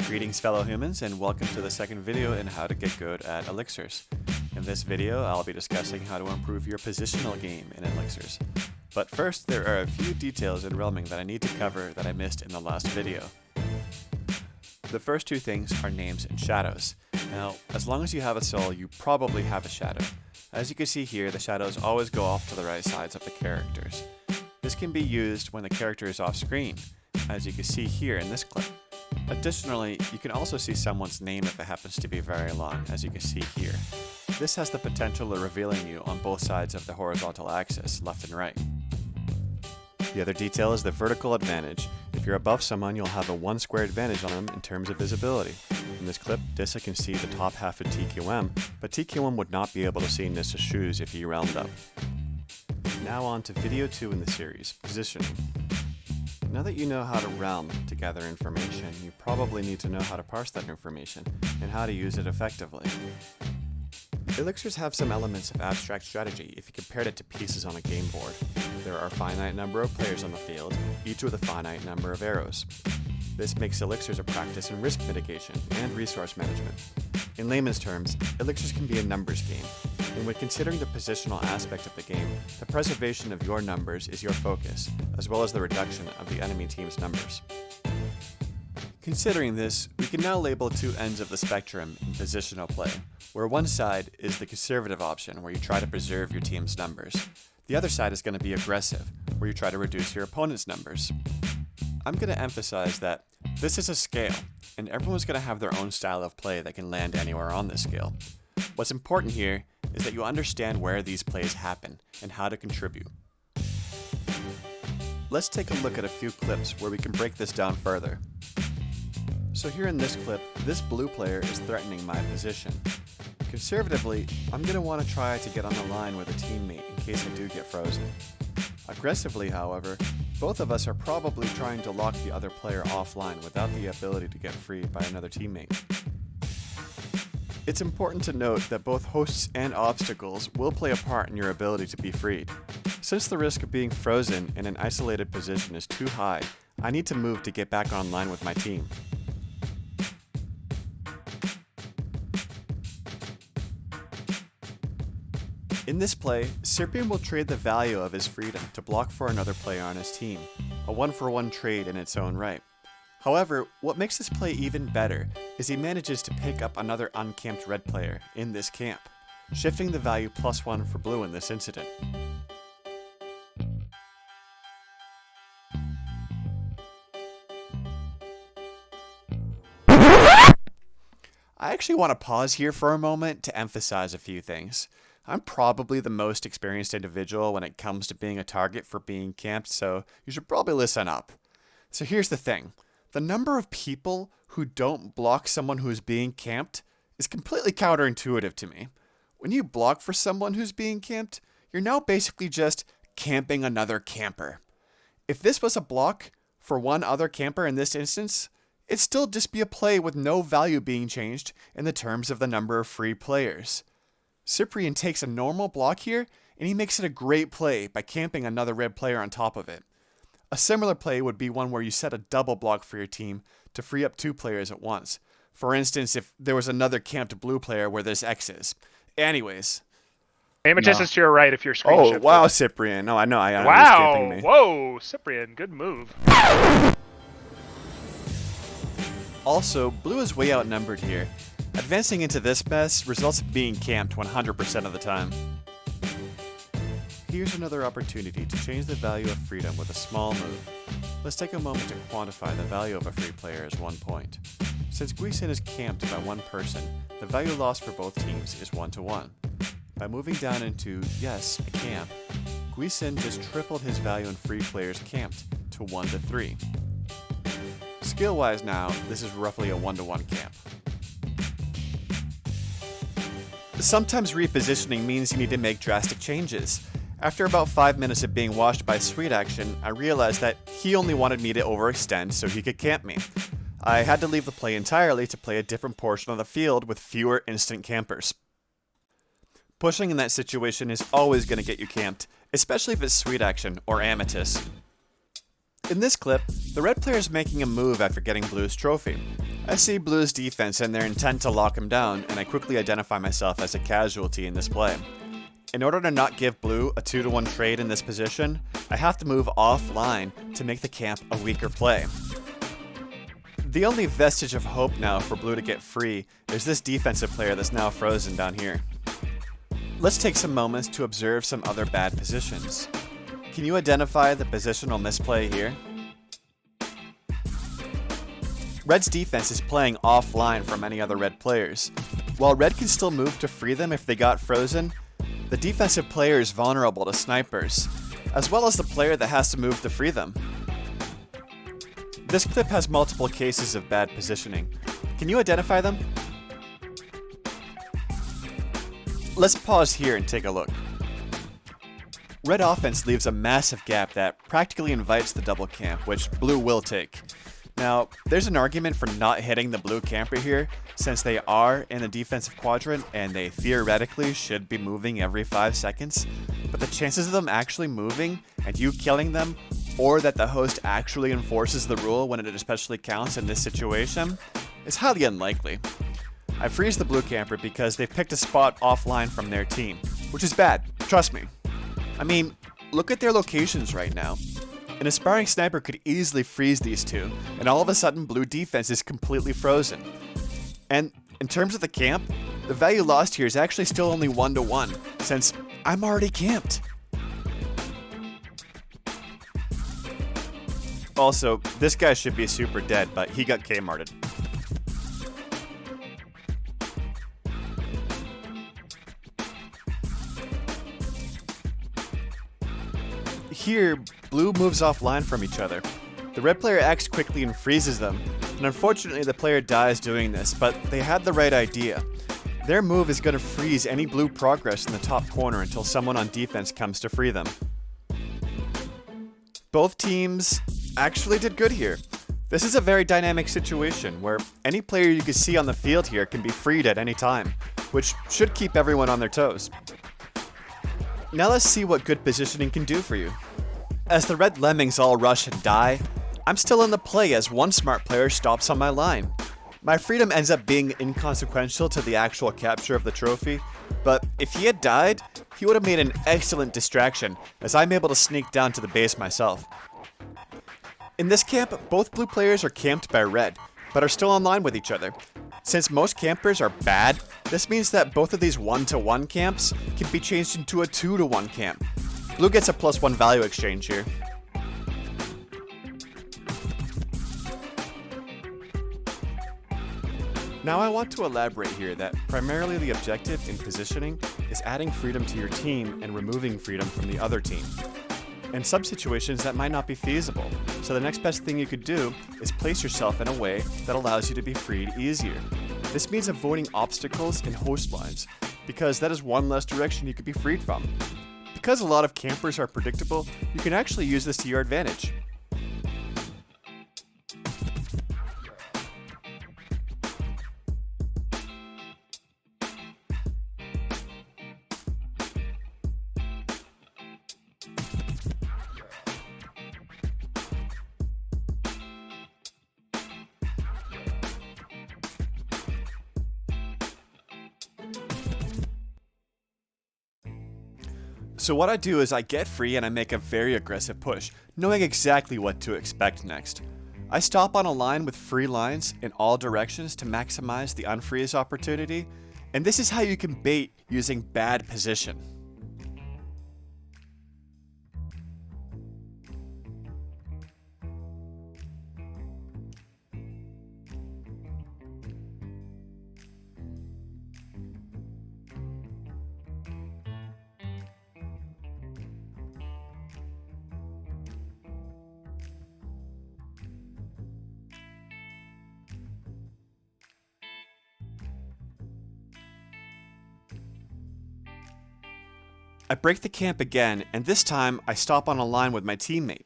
Greetings fellow humans and welcome to the second video in how to get good at Elixirs. In this video I'll be discussing how to improve your positional game in Elixirs. But first there are a few details in realming that I need to cover that I missed in the last video. The first two things are names and shadows. Now, as long as you have a soul, you probably have a shadow. As you can see here, the shadows always go off to the right sides of the characters. This can be used when the character is off screen, as you can see here in this clip. Additionally, you can also see someone's name if it happens to be very long, as you can see here. This has the potential of revealing you on both sides of the horizontal axis, left and right. The other detail is the vertical advantage. If you're above someone, you'll have a 1 square advantage on them in terms of visibility. In this clip, Tissot can see the top half of TQM, but TQM would not be able to see Nissa's shoes if he realmed up. Now on to video 2 in the series, positioning. Now that you know how to realm to gather information, you probably need to know how to parse that information and how to use it effectively. Elixirs have some elements of abstract strategy if you compared it to pieces on a game board. There are a finite number of players on the field, each with a finite number of arrows. This makes Elixirs a practice in risk mitigation and resource management. In layman's terms, Elixirs can be a numbers game, and when considering the positional aspect of the game, the preservation of your numbers is your focus, as well as the reduction of the enemy team's numbers. Considering this, we can now label two ends of the spectrum in positional play, where one side is the conservative option, where you try to preserve your team's numbers. The other side is going to be aggressive, where you try to reduce your opponent's numbers. I'm going to emphasize that this is a scale, and everyone's going to have their own style of play that can land anywhere on this scale. What's important here is that you understand where these plays happen and how to contribute. Let's take a look at a few clips where we can break this down further. So here in this clip, this blue player is threatening my position. Conservatively, I'm going to want to try to get on the line with a teammate in case I do get frozen. Aggressively, however, both of us are probably trying to lock the other player offline without the ability to get freed by another teammate. It's important to note that both hosts and obstacles will play a part in your ability to be freed. Since the risk of being frozen in an isolated position is too high, I need to move to get back online with my team. In this play, Cyprian will trade the value of his freedom to block for another player on his team, a 1-for-1 trade in its own right. However, what makes this play even better is he manages to pick up another uncamped red player in this camp, shifting the value +1 for blue in this incident. I actually want to pause here for a moment to emphasize a few things. I'm probably the most experienced individual when it comes to being a target for being camped, so you should probably listen up. So here's the thing. The number of people who don't block someone who's being camped is completely counterintuitive to me. When you block for someone who's being camped, you're now basically just camping another camper. If this was a block for one other camper in this instance, it'd still just be a play with no value being changed in the terms of the number of free players. Cyprian takes a normal block here, and he makes it a great play by camping another red player on top of it. A similar play would be one where you set a double block for your team to free up 2 players at once. For instance, if there was another camped blue player where this X is. Anyways. Amethyst is to your right if you're screen Oh, shifted. wow, Cyprian. No, I know. I wow. He's camping me. Whoa, Cyprian, good move. Also, blue is way outnumbered here. Advancing into this mess results in being camped 100% of the time. Here's another opportunity to change the value of freedom with a small move. Let's take a moment to quantify the value of a free player as 1 point. Since Guisin is camped by one person, the value lost for both teams is 1-to-1. By moving down into, yes, a camp, Guisin just tripled his value in free players camped to 1-to-3. Skill-wise now, this is roughly a 1-to-1 camp. Sometimes repositioning means you need to make drastic changes. After about 5 minutes of being washed by Sweet Action, I realized that he only wanted me to overextend so he could camp me. I had to leave the play entirely to play a different portion of the field with fewer instant campers. Pushing in that situation is always going to get you camped, especially if it's Sweet Action or Amethyst. In this clip, the red player is making a move after getting blue's trophy. I see blue's defense and their intent to lock him down, and I quickly identify myself as a casualty in this play. In order to not give blue a 2-to-1 trade in this position, I have to move offline to make the camp a weaker play. The only vestige of hope now for blue to get free is this defensive player that's now frozen down here. Let's take some moments to observe some other bad positions. Can you identify the positional misplay here? Red's defense is playing offline from any other red players. While red can still move to free them if they got frozen, the defensive player is vulnerable to snipers, as well as the player that has to move to free them. This clip has multiple cases of bad positioning. Can you identify them? Let's pause here and take a look. Red offense leaves a massive gap that practically invites the double camp, which blue will take. Now, there's an argument for not hitting the blue camper here, since they are in the defensive quadrant and they theoretically should be moving every 5 seconds, but the chances of them actually moving and you killing them, or that the host actually enforces the rule when it especially counts in this situation, is highly unlikely. I freeze the blue camper because they've picked a spot offline from their team, which is bad, trust me. I mean, look at their locations right now. An aspiring sniper could easily freeze these two, and all of a sudden blue defense is completely frozen. And in terms of the camp, the value lost here is actually still only 1-to-1, since I'm already camped. Also, this guy should be super dead, but he got Kmarted. Here, blue moves offline from each other. The red player acts quickly and freezes them, and unfortunately the player dies doing this, but they had the right idea. Their move is going to freeze any blue progress in the top corner until someone on defense comes to free them. Both teams actually did good here. This is a very dynamic situation where any player you can see on the field here can be freed at any time, which should keep everyone on their toes. Now let's see what good positioning can do for you. As the red lemmings all rush and die, I'm still in the play as one smart player stops on my line. My freedom ends up being inconsequential to the actual capture of the trophy, but if he had died, he would have made an excellent distraction as I'm able to sneak down to the base myself. In this camp, both blue players are camped by red, but are still online with each other. Since most campers are bad, this means that both of these 1-to-1 camps can be changed into a 2-to-1 camp. Blue gets a +1 value exchange here. Now I want to elaborate here that primarily the objective in positioning is adding freedom to your team and removing freedom from the other team. In some situations that might not be feasible, so the next best thing you could do is place yourself in a way that allows you to be freed easier. This means avoiding obstacles and host lines, because that is one less direction you could be freed from. Because a lot of campers are predictable, you can actually use this to your advantage. So what I do is I get free and I make a very aggressive push, knowing exactly what to expect next. I stop on a line with free lines in all directions to maximize the unfreeze opportunity, and this is how you can bait using bad position. I break the camp again, and this time I stop on a line with my teammate.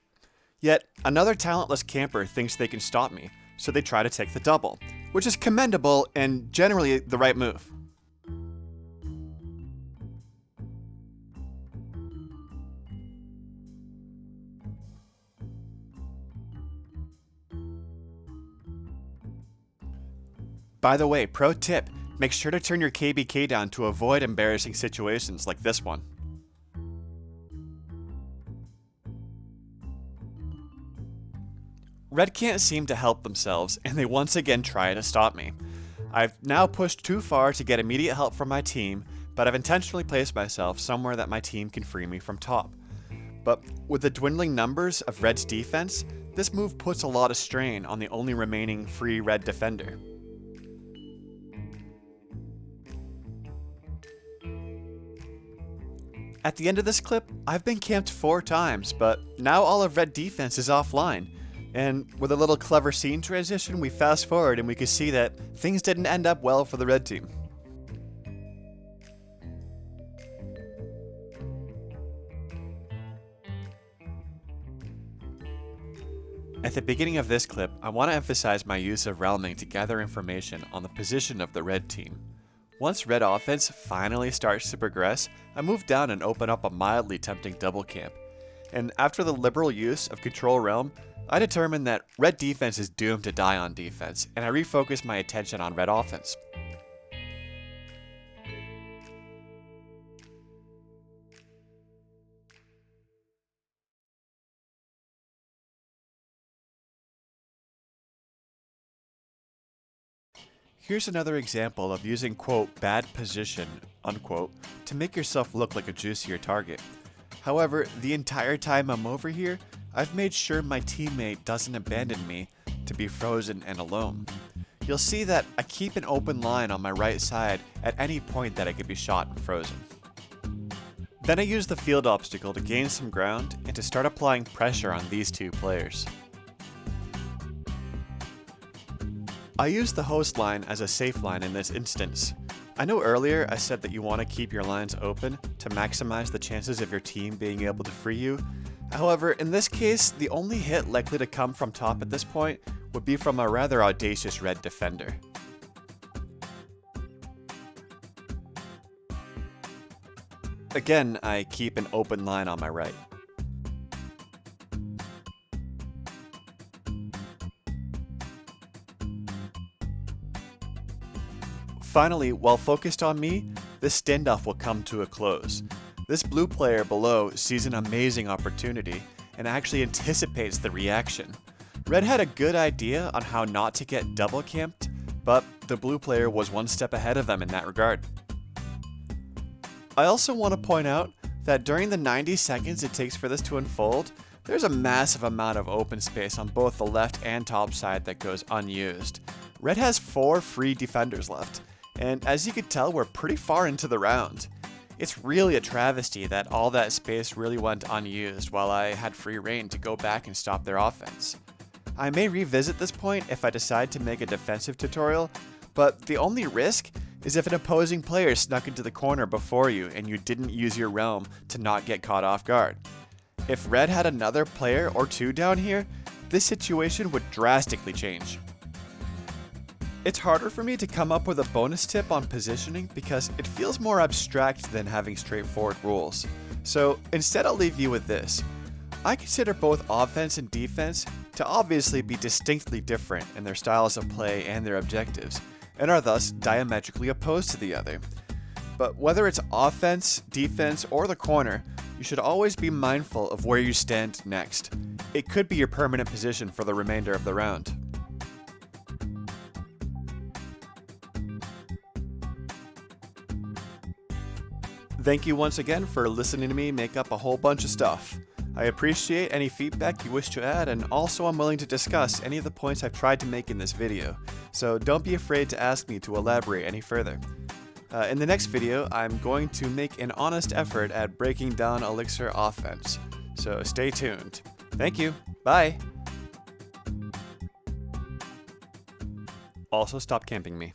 Yet, another talentless camper thinks they can stop me, so they try to take the double, which is commendable and generally the right move. By the way, pro tip, make sure to turn your KBK down to avoid embarrassing situations like this one. Red can't seem to help themselves, and they once again try to stop me. I've now pushed too far to get immediate help from my team, but I've intentionally placed myself somewhere that my team can free me from top. But with the dwindling numbers of Red's defense, this move puts a lot of strain on the only remaining free Red defender. At the end of this clip, I've been camped 4 times, but now all of Red defense is offline. And with a little clever scene transition, we fast forward and we can see that things didn't end up well for the Red team. At the beginning of this clip, I want to emphasize my use of realming to gather information on the position of the Red team. Once Red offense finally starts to progress, I move down and open up a mildly tempting double camp. And after the liberal use of Control Realm, I determined that Red defense is doomed to die on defense, and I refocused my attention on Red offense. Here's another example of using quote bad position unquote to make yourself look like a juicier target. However, the entire time I'm over here, I've made sure my teammate doesn't abandon me to be frozen and alone. You'll see that I keep an open line on my right side at any point that I could be shot and frozen. Then I use the field obstacle to gain some ground and to start applying pressure on these 2 players. I use the host line as a safe line in this instance. I know earlier I said that you want to keep your lines open to maximize the chances of your team being able to free you. However, in this case, the only hit likely to come from top at this point would be from a rather audacious Red defender. Again, I keep an open line on my right. Finally, while focused on me, this standoff will come to a close. This blue player below sees an amazing opportunity and actually anticipates the reaction. Red had a good idea on how not to get double camped, but the blue player was one step ahead of them in that regard. I also want to point out that during the 90 seconds it takes for this to unfold, there's a massive amount of open space on both the left and top side that goes unused. Red has 4 free defenders left, and as you can tell, we're pretty far into the round. It's really a travesty that all that space really went unused while I had free reign to go back and stop their offense. I may revisit this point if I decide to make a defensive tutorial, but the only risk is if an opposing player snuck into the corner before you and you didn't use your realm to not get caught off guard. If Red had another player or 2 down here, this situation would drastically change. It's harder for me to come up with a bonus tip on positioning because it feels more abstract than having straightforward rules. So instead I'll leave you with this. I consider both offense and defense to obviously be distinctly different in their styles of play and their objectives, and are thus diametrically opposed to the other. But whether it's offense, defense, or the corner, you should always be mindful of where you stand next. It could be your permanent position for the remainder of the round. Thank you once again for listening to me make up a whole bunch of stuff. I appreciate any feedback you wish to add, and also I'm willing to discuss any of the points I've tried to make in this video, so don't be afraid to ask me to elaborate any further. In the next video, I'm going to make an honest effort at breaking down Elixir offense, so stay tuned. Thank you, bye! Also, stop camping me.